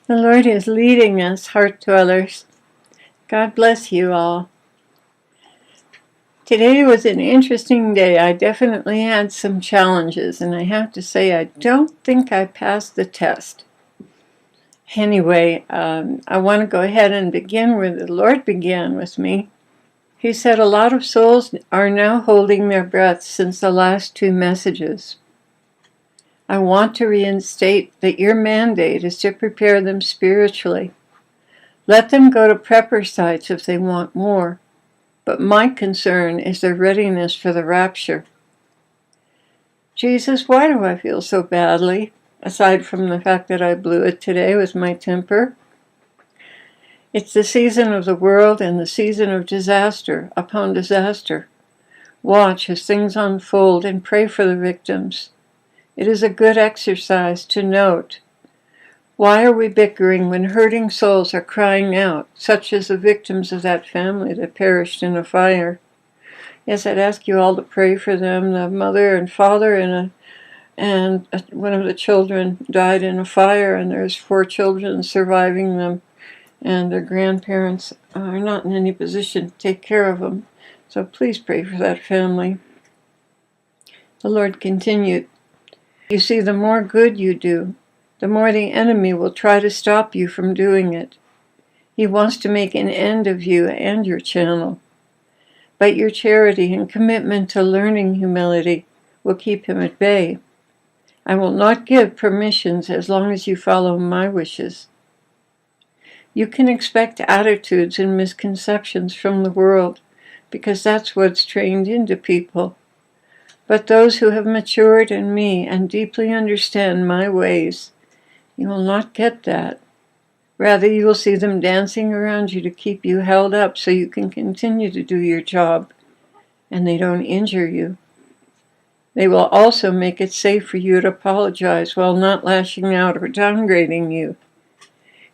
The Lord is leading us, heart dwellers. God bless you all. Today was an interesting day. I definitely had some challenges, and I have to say I don't think I passed the test. Anyway, I want to go ahead and begin where the Lord began with me. He said a lot of souls are now holding their breath since the last two messages. I want to reinstate that your mandate is to prepare them spiritually. Let them go to prepper sites if they want more, but my concern is their readiness for the rapture. Jesus, why do I feel so badly, aside from the fact that I blew it today with my temper? It's the season of the world and the season of disaster upon disaster. Watch as things unfold and pray for the victims. It is a good exercise to note, why are we bickering when hurting souls are crying out, such as the victims of that family that perished in a fire? Yes, I'd ask you all to pray for them. The mother and father and one of the children died in a fire, and there's 4 children surviving them, and their grandparents are not in any position to take care of them. So please pray for that family. The Lord continued, you see, the more good you do, the more the enemy will try to stop you from doing it. He wants to make an end of you and your channel. But your charity and commitment to learning humility will keep him at bay. I will not give permissions as long as you follow my wishes. You can expect attitudes and misconceptions from the world, because that's what's trained into people. But those who have matured in me and deeply understand my ways, you will not get that. Rather, you will see them dancing around you to keep you held up so you can continue to do your job, and they don't injure you. They will also make it safe for you to apologize while not lashing out or downgrading you.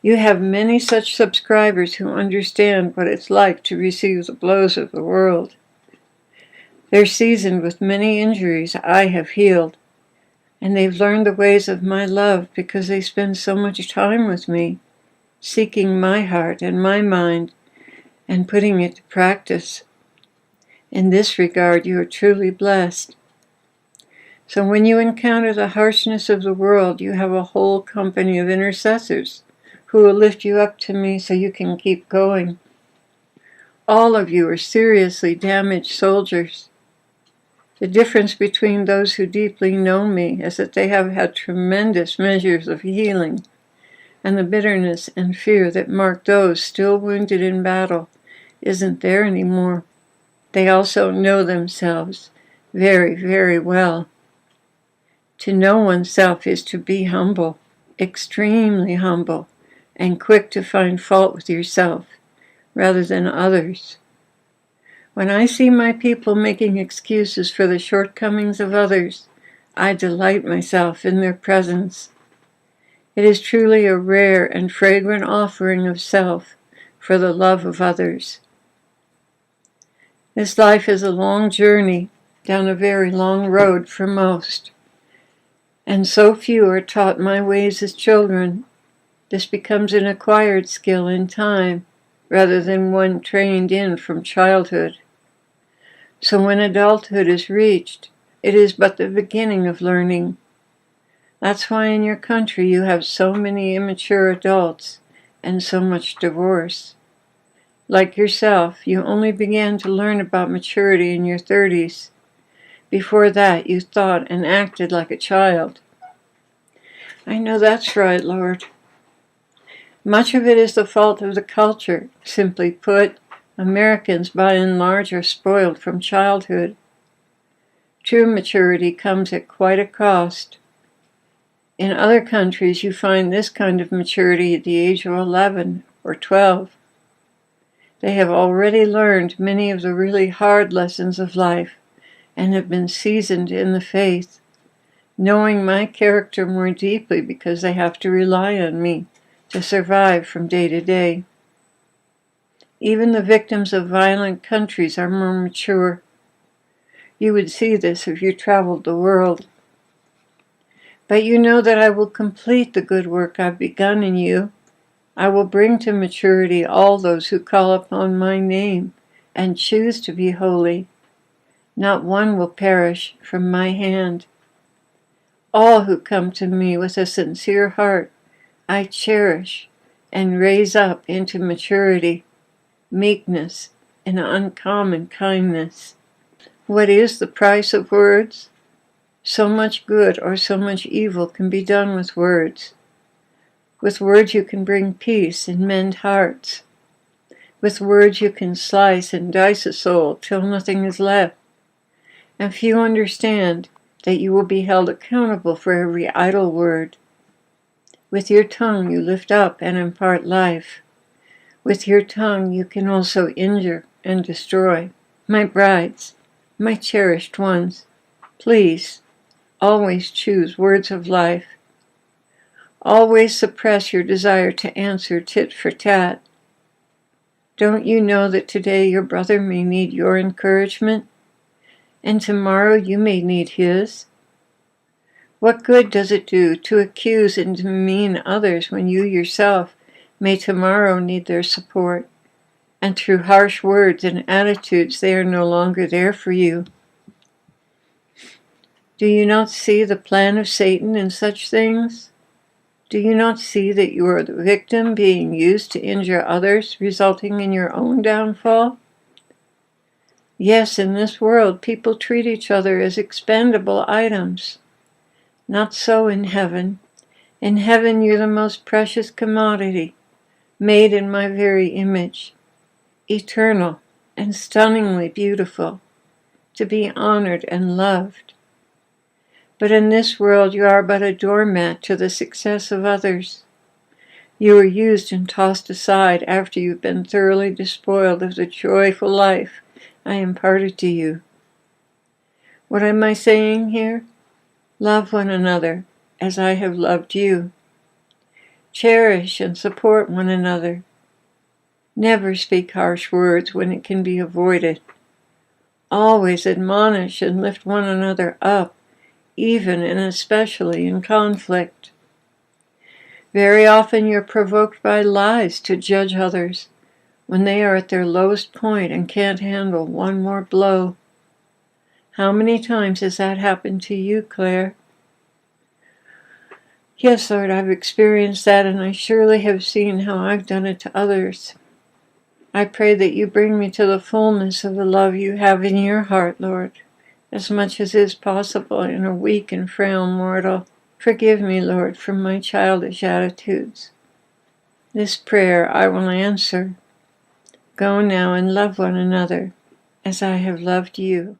You have many such subscribers who understand what it's like to receive the blows of the world. They're seasoned with many injuries I have healed, and they've learned the ways of my love because they spend so much time with me, seeking my heart and my mind and putting it to practice. In this regard, you are truly blessed. So when you encounter the harshness of the world, you have a whole company of intercessors who will lift you up to me so you can keep going. All of you are seriously damaged soldiers. The difference between those who deeply know me is that they have had tremendous measures of healing, and the bitterness and fear that mark those still wounded in battle isn't there anymore. They also know themselves very, very well. To know oneself is to be humble, extremely humble, and quick to find fault with yourself rather than others. When I see my people making excuses for the shortcomings of others, I delight myself in their presence. It is truly a rare and fragrant offering of self for the love of others. This life is a long journey down a very long road for most, and so few are taught my ways as children. This becomes an acquired skill in time rather than one trained in from childhood. So when adulthood is reached, it is but the beginning of learning. That's why in your country you have so many immature adults and so much divorce. Like yourself, you only began to learn about maturity in your 30s. Before that, you thought and acted like a child. I know that's right, Lord. Much of it is the fault of the culture. Simply put, Americans by and large are spoiled from childhood. True maturity comes at quite a cost. In other countries, you find this kind of maturity at the age of 11 or 12. They have already learned many of the really hard lessons of life and have been seasoned in the faith, knowing my character more deeply because they have to rely on me to survive from day to day. Even the victims of violent countries are more mature. You would see this if you traveled the world. But you know that I will complete the good work I've begun in you I will bring to maturity all those who call upon my name and choose to be holy. Not one will perish from my hand. All who come to me with a sincere heart, I cherish and raise up into maturity, meekness, and uncommon kindness. What is the price of words? So much good or so much evil can be done with words. With words you can bring peace and mend hearts. With words you can slice and dice a soul till nothing is left. And few understand that you will be held accountable for every idle word. With your tongue you lift up and impart life. With your tongue you can also injure and destroy. My brides, my cherished ones, please, always choose words of life. Always suppress your desire to answer tit for tat. Don't you know that today your brother may need your encouragement, and tomorrow you may need his? What good does it do to accuse and demean others when you yourself may tomorrow need their support, and through harsh words and attitudes they are no longer there for you? Do you not see the plan of Satan in such things? Do you not see that you are the victim being used to injure others, resulting in your own downfall? Yes, in this world, people treat each other as expendable items. Not so in heaven. In heaven, you're the most precious commodity, made in my very image, eternal and stunningly beautiful, to be honored and loved. But in this world, you are but a doormat to the success of others. You are used and tossed aside after you've been thoroughly despoiled of the joyful life I imparted to you. What am I saying here? Love one another as I have loved you. Cherish and support one another. Never speak harsh words when it can be avoided. Always admonish and lift one another up, even and especially in conflict. Very often you're provoked by lies to judge others when they are at their lowest point and can't handle one more blow. How many times has that happened to you, Clare? Yes, Lord, I've experienced that, and I surely have seen how I've done it to others. I pray that you bring me to the fullness of the love you have in your heart, Lord, as much as is possible in a weak and frail mortal. Forgive me, Lord, for my childish attitudes. This prayer I will answer. Go now and love one another as I have loved you.